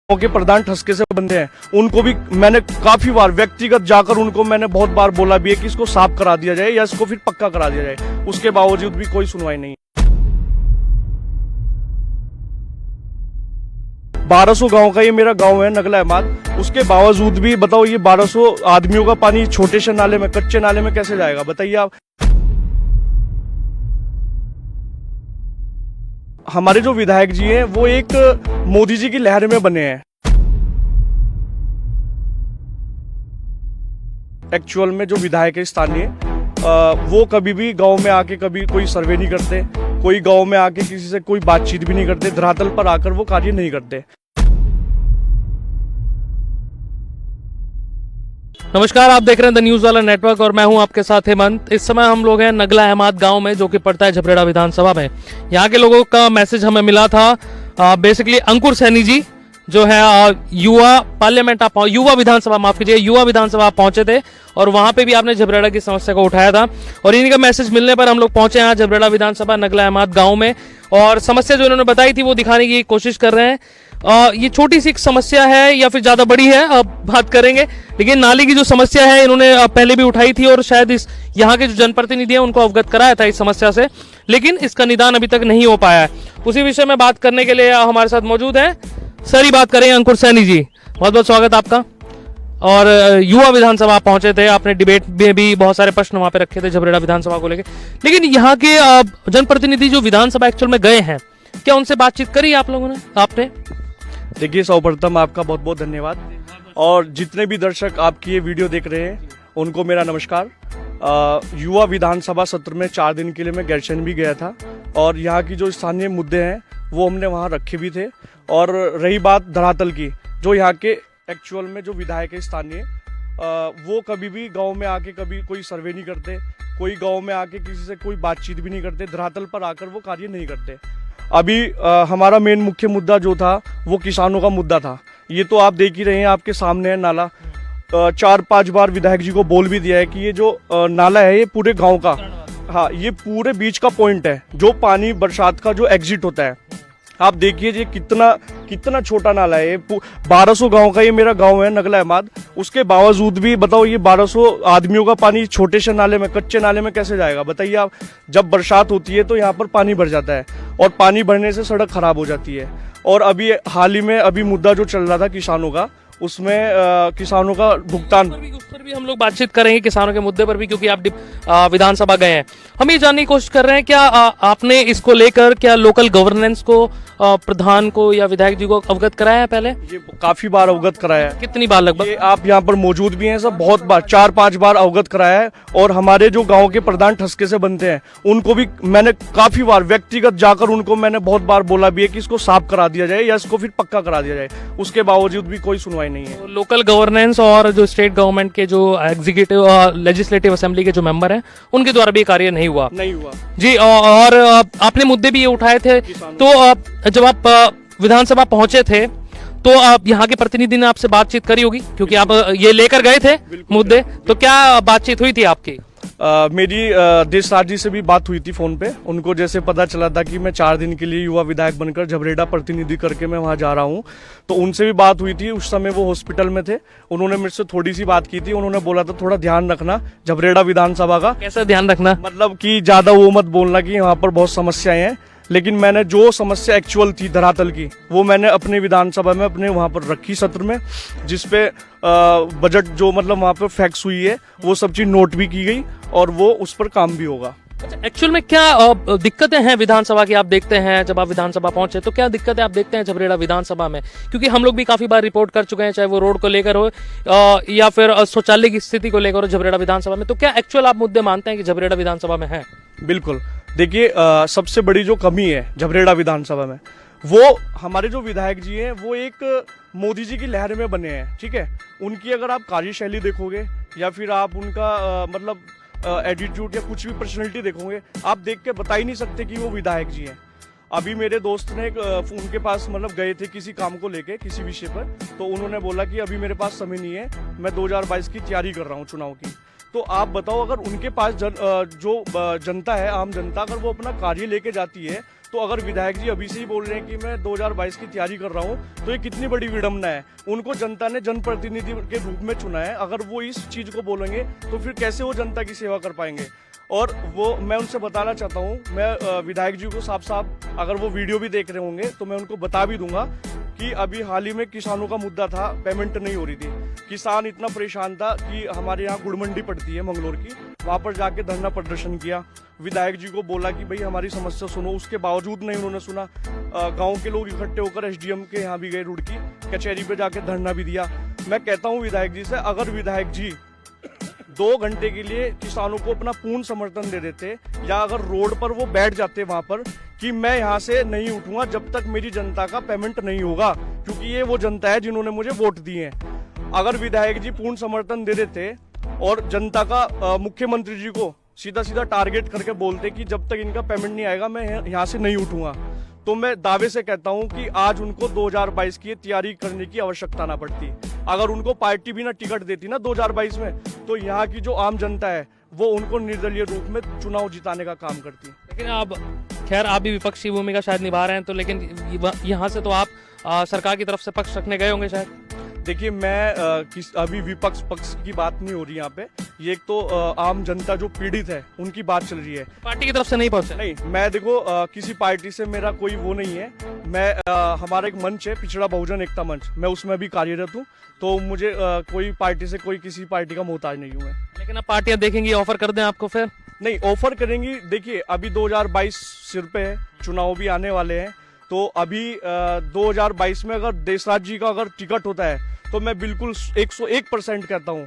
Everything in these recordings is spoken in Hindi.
के प्रधान ठसके से बंदे हैं, उनको भी मैंने काफी बार व्यक्तिगत जाकर उनको मैंने बहुत बार बोला भी है कि इसको साफ करा दिया जाए या इसको फिर पक्का करा दिया जाए। उसके बावजूद भी कोई सुनवाई नहीं। 1200 गांव का ये मेरा गांव है नगला अहमद, उसके बावजूद भी बताओ ये 1200 आदमियों का पानी छोटे से नाले में, कच्चे नाले में कैसे जाएगा बताइए आप। हमारे जो विधायक जी हैं वो एक मोदी जी की लहर में बने हैं। एक्चुअल में जो विधायक है स्थानीय, वो कभी भी गांव में आके कभी कोई सर्वे नहीं करते, कोई गांव में आके किसी से कोई बातचीत भी नहीं करते, धरातल पर आकर वो कार्य नहीं करते। नमस्कार, आप देख रहे हैं द न्यूज वाला नेटवर्क और मैं हूं आपके साथ हेमंत। इस समय हम लोग हैं नगला अहमद गांव में, जो कि पड़ता है झबरेड़ा विधानसभा में। यहाँ के लोगों का मैसेज हमें मिला था। बेसिकली अंकुर सैनी जी जो है युवा विधानसभा पहुंचे थे और वहां पे भी आपने झबरेड़ा की समस्या को उठाया था और इन्हीं का मैसेज मिलने पर हम लोग पहुंचे हैं झबरेड़ा विधानसभा नगला अहमद गांव में और समस्या जो इन्होंने बताई थी वो दिखाने की कोशिश कर रहे हैं। ये छोटी सी समस्या है या फिर ज्यादा बड़ी है, अब बात करेंगे। लेकिन नाली की जो समस्या है इन्होंने पहले भी उठाई थी और शायद इस यहाँ के जो जनप्रतिनिधि हैं उनको अवगत कराया था इस समस्या से, लेकिन इसका निदान अभी तक नहीं हो पाया है। उसी विषय में बात करने के लिए हमारे साथ मौजूद है सर ही बात करेंगे अंकुर सैनी जी। बहुत बहुत स्वागत आपका। और युवा विधानसभा पहुंचे थे, आपने डिबेट में भी बहुत सारे प्रश्न वहां पे रखे थे झबरेड़ा विधानसभा को लेकर, लेकिन यहाँ के जनप्रतिनिधि जो विधानसभा एक्चुअल में गए हैं, क्या उनसे बातचीत करी आप लोगों ने? आपने देखिए, सर्वप्रथम आपका बहुत बहुत धन्यवाद और जितने भी दर्शक आपकी ये वीडियो देख रहे हैं उनको मेरा नमस्कार। युवा विधानसभा सत्र में 4 दिन के लिए मैं गैरसैंण भी गया था और यहाँ की जो स्थानीय मुद्दे हैं वो हमने वहाँ रखे भी थे। और रही बात धरातल की, जो यहाँ के एक्चुअल में जो विधायक है स्थानीय, वो कभी भी गांव में आके कभी कोई सर्वे नहीं करते, कोई गांव में आके किसी से कोई बातचीत भी नहीं करते, धरातल पर आकर वो कार्य नहीं करते। अभी हमारा मेन मुख्य मुद्दा जो था वो किसानों का मुद्दा था। ये तो आप देख ही रहे हैं, आपके सामने है नाला। 4-5 बार विधायक जी को बोल भी दिया है कि ये जो नाला है ये पूरे गांव का, हाँ, ये पूरे बीच का पॉइंट है जो पानी बरसात का जो एग्जिट होता है। आप देखिए ये कितना छोटा नाला है। 1200 गांव का ये मेरा गांव है नगला अहमद, उसके बावजूद भी बताओ ये 1200 आदमियों का पानी छोटे से नाले में, कच्चे नाले में कैसे जाएगा बताइए आप। जब बरसात होती है तो यहाँ पर पानी भर जाता है और पानी भरने से सड़क खराब हो जाती है। और अभी हाल ही में अभी मुद्दा जो चल रहा था किसानों का, उसमें किसानों का भुगतान, उस पर भी हम लोग बातचीत करेंगे किसानों के मुद्दे पर भी, क्योंकि आप विधानसभा गए हैं। हम ये जानने की कोशिश कर रहे हैं क्या आपने इसको लेकर क्या लोकल गवर्नेंस को, प्रधान को या विधायक जी को अवगत कराया है पहले? ये काफी बार अवगत कराया है। कितनी बार लगभग? आप यहाँ पर मौजूद भी हैं सब, बहुत बार, 4-5 बार अवगत कराया है। और हमारे जो गांव के प्रधान ठसके से बनते हैं उनको भी मैंने काफी बार व्यक्तिगत जाकर उनको मैंने बहुत बार बोला भी है कि इसको साफ करा दिया जाए या इसको फिर पक्का करा दिया जाए। उसके बावजूद भी कोई सुनवाई नहीं है। तो लोकल गवर्नेंस और जो स्टेट गवर्नमेंट के जो एग्जीक्यूटिव लेजिस्लेटिव असेंबली के जो मेंबर हैं उनके द्वारा भी कार्य नहीं हुआ जी। और आपने मुद्दे भी ये उठाए थे, तो जब आप विधानसभा पहुंचे थे तो आप यहाँ के प्रतिनिधि ने आपसे बातचीत करी होगी, क्योंकि आप ये लेकर गए थे मुद्दे, तो क्या बातचीत हुई थी आपकी? मेरी देशराज जी से भी बात हुई थी फोन पे। उनको जैसे पता चला था कि मैं 4 दिन के लिए युवा विधायक बनकर झबरेड़ा प्रतिनिधि करके मैं वहां जा रहा हूं, तो उनसे भी बात हुई थी। उस समय वो हॉस्पिटल में थे, उन्होंने मेरे से थोड़ी सी बात की थी। उन्होंने बोला था थोड़ा ध्यान रखना झबरेड़ा विधानसभा का। कैसा ध्यान रखना? मतलब कि ज्यादा वो मत बोलना कि यहाँ पर बहुत समस्याएं हैं, लेकिन मैंने जो समस्या एक्चुअल थी धरातल की वो मैंने अपने विधानसभा में अपने वहां पर रखी सत्र में, जिसपे बजट जो मतलब वहां पर फैक्स हुई है वो सब चीज नोट भी की गई और वो उस पर काम भी होगा। एक्चुअल में क्या दिक्कतें हैं विधानसभा की? आप देखते हैं जब आप विधानसभा पहुंचे तो क्या दिक्कतें आप देखते हैं झबरेड़ा विधानसभा में? क्योंकि हम लोग भी काफी बार रिपोर्ट कर चुके हैं, चाहे वो रोड को लेकर हो या फिर शौचालय की स्थिति को लेकर हो झबरेड़ा विधानसभा में। तो क्या एक्चुअल आप मुद्दे मानते हैं कि झबरेड़ा विधानसभा में है? बिल्कुल। देखिए, सबसे बड़ी जो कमी है झबरेड़ा विधानसभा में, वो हमारे जो विधायक जी हैं वो एक मोदी जी की लहर में बने हैं। ठीक है, उनकी अगर आप कार्यशैली देखोगे या फिर आप उनका मतलब एटीट्यूड या कुछ भी पर्सनैलिटी देखोगे, आप देख के बता ही नहीं सकते कि वो विधायक जी हैं। अभी मेरे दोस्त ने उनके पास मतलब गए थे किसी काम को लेके, किसी विषय पर, तो उन्होंने बोला कि अभी मेरे पास समय नहीं है, मैं 2022 की तैयारी कर रहा हूँ चुनाव की। तो आप बताओ, अगर उनके पास जो जनता है, आम जनता, अगर वो अपना कार्य लेके जाती है तो अगर विधायक जी अभी से ही बोल रहे हैं कि मैं 2022 की तैयारी कर रहा हूं, तो ये कितनी बड़ी विडम्बना है। उनको जनता ने जनप्रतिनिधि के रूप में चुना है, अगर वो इस चीज को बोलेंगे तो फिर कैसे वो जनता की सेवा कर पाएंगे। और वो मैं उनसे बताना चाहता हूँ, मैं विधायक जी को साफ साफ, अगर वो वीडियो भी देख रहे होंगे तो मैं उनको बता भी दूंगा कि अभी हाल ही में किसानों का मुद्दा था, पेमेंट नहीं हो रही थी, किसान इतना परेशान था कि हमारे यहाँ गुड़ मंडी पड़ती है मंगलोर की, वहां पर जाके धरना प्रदर्शन किया। विधायक जी को बोला कि भाई हमारी समस्या सुनो, उसके बावजूद नहीं उन्होंने सुना। गांव के लोग इकट्ठे होकर एसडीएम के यहाँ भी गए, रुड़की कचहरी पे जाके धरना भी दिया। मैं कहता हूँ विधायक जी से, अगर विधायक जी 2 घंटे के लिए किसानों को अपना पूर्ण समर्थन दे देते, या अगर रोड पर वो बैठ जाते वहां पर कि मैं यहाँ से नहीं उठूंगा जब तक मेरी जनता का पेमेंट नहीं होगा, क्योंकि ये वो जनता है जिन्होंने मुझे वोट दिए हैं। अगर विधायक जी पूर्ण समर्थन दे देते और जनता का मुख्यमंत्री जी को सीधा सीधा टारगेट करके बोलते कि जब तक इनका पेमेंट नहीं आएगा मैं यहाँ से नहीं उठूंगा, तो मैं दावे से कहता हूं कि आज उनको 2022 की तैयारी करने की आवश्यकता ना पड़ती। अगर उनको पार्टी भी ना टिकट देती ना 2022 में, तो यहाँ की जो आम जनता है वो उनको निर्दलीय रूप में चुनाव जिताने का काम करती। लेकिन आप खैर आप भी विपक्षी भूमिका शायद निभा रहे हैं, तो लेकिन यहाँ से तो आप सरकार की तरफ से पक्ष रखने गए होंगे शायद। देखिए, मैं अभी विपक्ष पक्ष की बात नहीं हो रही यहाँ पे, ये एक तो आम जनता जो पीड़ित है उनकी बात चल रही है, पार्टी की तरफ से नहीं पहुंचे। नहीं, मैं देखो किसी पार्टी से मेरा कोई वो नहीं है। मैं हमारा एक मंच है पिछड़ा बहुजन एकता मंच, मैं उसमें भी कार्यरत हूँ, तो मुझे कोई पार्टी से कोई किसी पार्टी का मोहताज नहीं हूँ मैं। लेकिन अब पार्टियां देखेंगी, ऑफर कर दें आपको फिर? नहीं, ऑफर करेंगी। देखिए, अभी 2022 सिर पे है, चुनाव भी आने वाले हैं, तो अभी 2022 में अगर देशराज जी का अगर टिकट होता है तो मैं बिल्कुल 101% कहता हूँ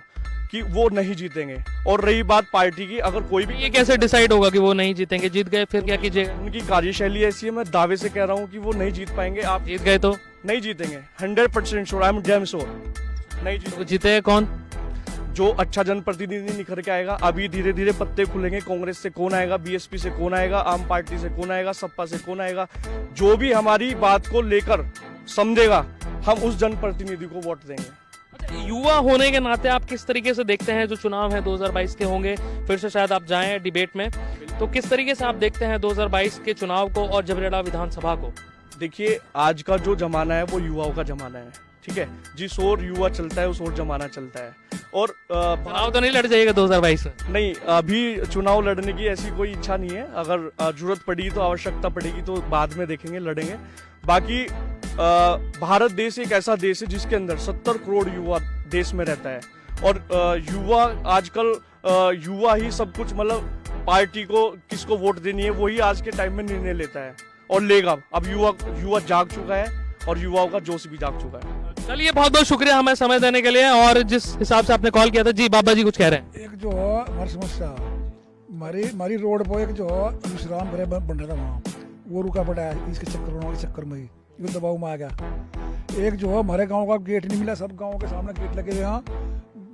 कि वो नहीं जीतेंगे। और रही बात पार्टी की, अगर कोई भी, ये कैसे डिसाइड होगा कि वो नहीं जीतेंगे? जीत गए फिर क्या कीजिएगा? उनकी कार्यशैली ऐसी है, मैं दावे से कह रहा हूँ कि वो नहीं जीत पाएंगे। आप जीत गए तो नहीं जीतेंगे, 100% sure, I am damn sure नहीं जीतेंगे। तो जीते कौन? जो अच्छा जनप्रतिनिधि निखर के आएगा। अभी धीरे धीरे पत्ते खुलेंगे, कांग्रेस से कौन आएगा, बीएसपी से कौन आएगा, आम पार्टी से कौन आएगा, सपा से कौन आएगा। जो भी हमारी बात को लेकर समझेगा, हम उस जनप्रतिनिधि को वोट देंगे। अच्छा, युवा होने के नाते आप किस तरीके से देखते हैं जो चुनाव है 2022 के होंगे, फिर से शायद आप जाएं डिबेट में, तो किस तरीके से आप देखते हैं 2022 के चुनाव को और झबरेड़ा विधानसभा को? देखिए, आज का जो जमाना है वो युवाओं का जमाना है, ठीक है। जिस ओर युवा चलता है उस ओर जमाना चलता है। और चुनाव तो नहीं लड़ जाएगा 2022 में? नहीं, अभी चुनाव लड़ने की ऐसी कोई इच्छा नहीं है। अगर जरूरत पड़ी तो, आवश्यकता पड़ेगी तो बाद में देखेंगे, लड़ेंगे। बाकी भारत देश एक ऐसा देश है जिसके अंदर 70 करोड़ युवा देश में रहता है, और युवा आजकल युवा ही सब कुछ, मतलब पार्टी को किसको वोट देनी है वही आज के टाइम में निर्णय लेता है और लेगा। अब युवा जाग चुका है और युवाओं का जोश भी जाग चुका है। चलिए, बहुत बहुत शुक्रिया हमें समय देने के लिए, और जिस हिसाब से आपने कॉल किया था। जी बाबा जी कुछ कह रहे हैं? एक जो है हमारी समस्या, हमारी रोड पर एक जो है विश्राम गृह बन रहा था, वहाँ वो रुका पड़ा है इसके चक्कर में ही ये दबाव में आ गया। एक जो है हमारे गांव का गेट नहीं मिला, सब गांवों के सामने गेट लगे हुए हैं,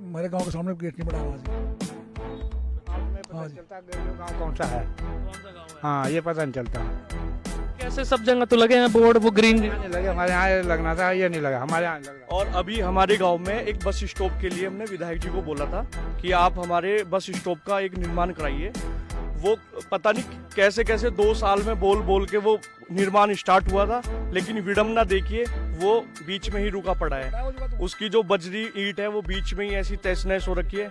हमारे गांव के सामने गेट नहीं बना वहाँ से। हाँ जी, गाँव कौन सा है? हाँ, ये पता नहीं चलता। कैसे सब जगह तो लगे हैं बोर्ड, वो ग्रीन लगे, हमारे यहाँ लगना था, ये नहीं लगा, हमारे यहाँ लग रहा। और अभी हमारे गांव में एक बस स्टॉप के लिए हमने विधायक जी को बोला था कि आप हमारे बस स्टॉप का एक निर्माण कराइए। वो पता नहीं कैसे कैसे 2 साल में बोल के वो निर्माण स्टार्ट हुआ था, लेकिन विडम्बना देखिए, वो बीच में ही रुका पड़ा है। उसकी जो बजरी ईंट है वो बीच में ही ऐसी तहस नहस हो रखी है।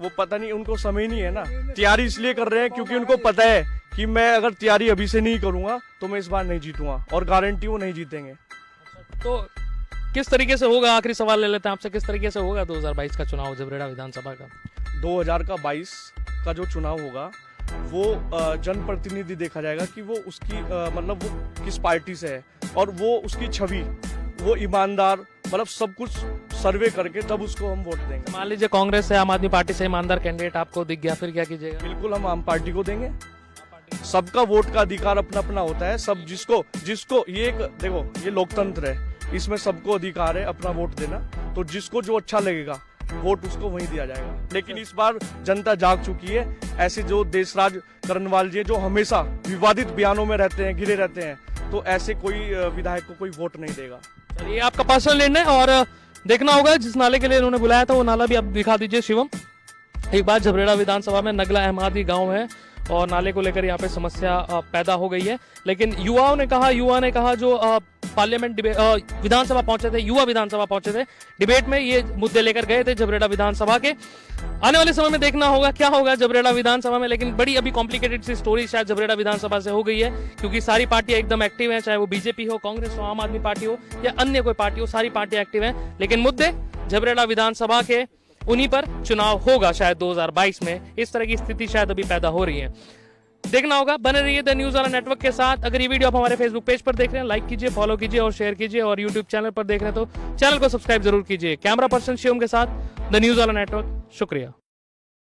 वो पता नहीं, उनको समय नहीं है ना। तैयारी इसलिए कर रहे हैं क्योंकि उनको पता है कि मैं अगर तैयारी अभी से नहीं करूंगा तो मैं इस बार नहीं जीतूंगा, और गारंटी वो नहीं जीतेंगे। तो किस तरीके से होगा, आखिरी सवाल ले लेते हैं आपसे, किस तरीके से होगा 2022 का चुनाव झबरेड़ा विधानसभा का? 2022 का जो चुनाव होगा वो जनप्रतिनिधि देखा जाएगा कि वो उसकी मतलब वो किस पार्टी से है, और वो उसकी छवि, वो ईमानदार, मतलब सब कुछ सर्वे करके तब उसको हम वोट देंगे। मान लीजिए कांग्रेस से, आम आदमी पार्टी से ईमानदार कैंडिडेट आपको दिख गया, फिर क्या कीजिएगा? बिल्कुल हम आम पार्टी को देंगे। सबका वोट का अधिकार अपना अपना होता है। सब जिसको ये एक देखो, ये लोकतंत्र है, इसमें सबको अधिकार है अपना वोट देना। तो जिसको जो अच्छा लगेगा वोट उसको वहीं दिया जाएगा। लेकिन इस बार जनता जाग चुकी है। ऐसे जो देशराज करनवाल जी जो हमेशा विवादित बयानों में रहते हैं, घिरे रहते हैं, तो ऐसे कोई विधायक को कोई वोट नहीं देगा। ये आपका पर्सनल निर्णय, और देखना होगा जिस नाले के लिए उन्होंने बुलाया था वो नाला भी आप दिखा दीजिए शिवम। एक बार झबरेड़ा विधानसभा में नगला अहमदी गांव है, और नाले को लेकर यहाँ पे समस्या पैदा हो गई है। लेकिन युवा ने कहा जो पार्लियामेंट विधानसभा पहुंचे थे, युवा विधानसभा पहुंचे थे, डिबेट में ये मुद्दे लेकर गए थे जबरेड़ा विधानसभा के। आने वाले समय में देखना होगा क्या होगा जबरेड़ा विधानसभा में। लेकिन बड़ी अभी कॉम्प्लिकेटेड सी स्टोरी शायद जबरेड़ा विधानसभा से हो गई है, क्योंकि सारी पार्टियां एकदम एक्टिव हैं, चाहे वो बीजेपी हो, कांग्रेस हो, आम आदमी पार्टी हो या अन्य कोई पार्टी हो, सारी पार्टियां एक्टिव हैं। लेकिन मुद्दे जबरेड़ा विधानसभा के, उन्हीं पर चुनाव होगा शायद 2022 में। इस तरह की स्थिति शायद अभी पैदा हो रही है, देखना होगा। बने रहिए द न्यूज वाला नेटवर्क के साथ। अगर ये वीडियो आप हमारे फेसबुक पेज पर देख रहे हैं, लाइक कीजिए, फॉलो कीजिए और शेयर कीजिए, और यूट्यूब चैनल पर देख रहे हैं तो चैनल को सब्सक्राइब जरूर कीजिए। कैमरा पर्सन शिवम के साथ द न्यूज वाला नेटवर्क, शुक्रिया।